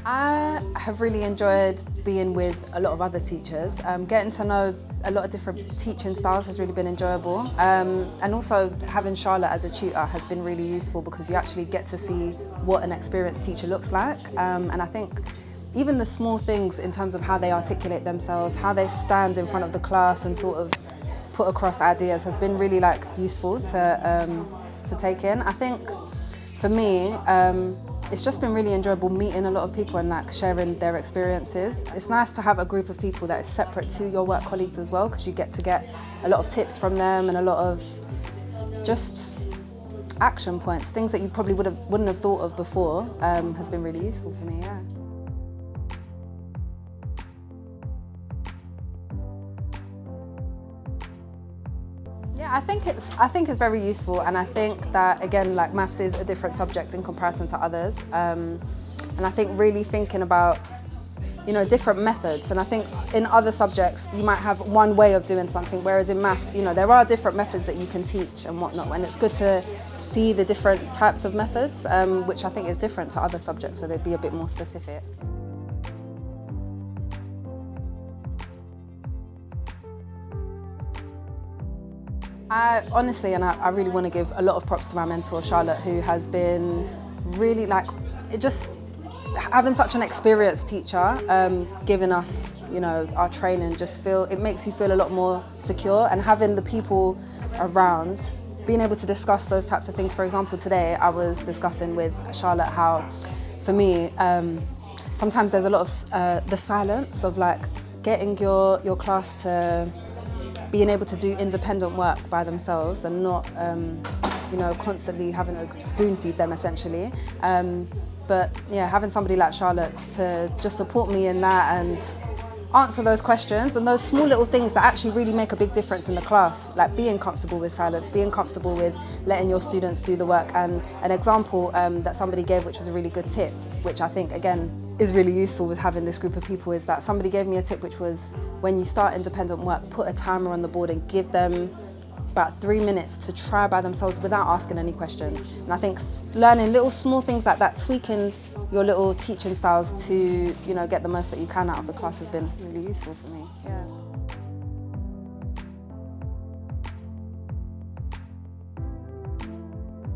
I have really enjoyed being with a lot of other teachers. Getting to know a lot of different teaching styles has really been enjoyable. And also having Charlotte as a tutor has been really useful because you actually get to see what an experienced teacher looks like. And I think even the small things in terms of how they articulate themselves, how they stand in front of the class and sort of put across ideas has been really useful to take in. I think for me, it's just been really enjoyable meeting a lot of people and sharing their experiences. It's nice to have a group of people that is separate to your work colleagues as well, because you get to get a lot of tips from them and a lot of just action points, things that you probably wouldn't have thought of before. Has been really useful for me, yeah. Yeah, I think it's very useful, and I think that again, maths is a different subject in comparison to others, and I think really thinking about different methods. And I think in other subjects you might have one way of doing something, whereas in maths, there are different methods that you can teach and whatnot, and it's good to see the different types of methods, which I think is different to other subjects where they'd be a bit more specific. I really want to give a lot of props to my mentor, Charlotte, who has been really having such an experienced teacher, giving us, our training, it makes you feel a lot more secure, and having the people around, being able to discuss those types of things. For example, today I was discussing with Charlotte how, for me, sometimes there's a lot of the silence of getting your class to being able to do independent work by themselves and not, constantly having to spoon feed them essentially. But yeah, having somebody like Charlotte to just support me in that and answer those questions and those small little things that actually really make a big difference in the class, like being comfortable with silence, being comfortable with letting your students do the work. And an example that somebody gave, which was a really good tip, which I think again is really useful with having this group of people, is that somebody gave me a tip which was, when you start independent work, put a timer on the board and give them about 3 minutes to try by themselves without asking any questions. And I think learning little small things like that, tweaking your little teaching styles to get the most that you can out of the class has been really useful for me.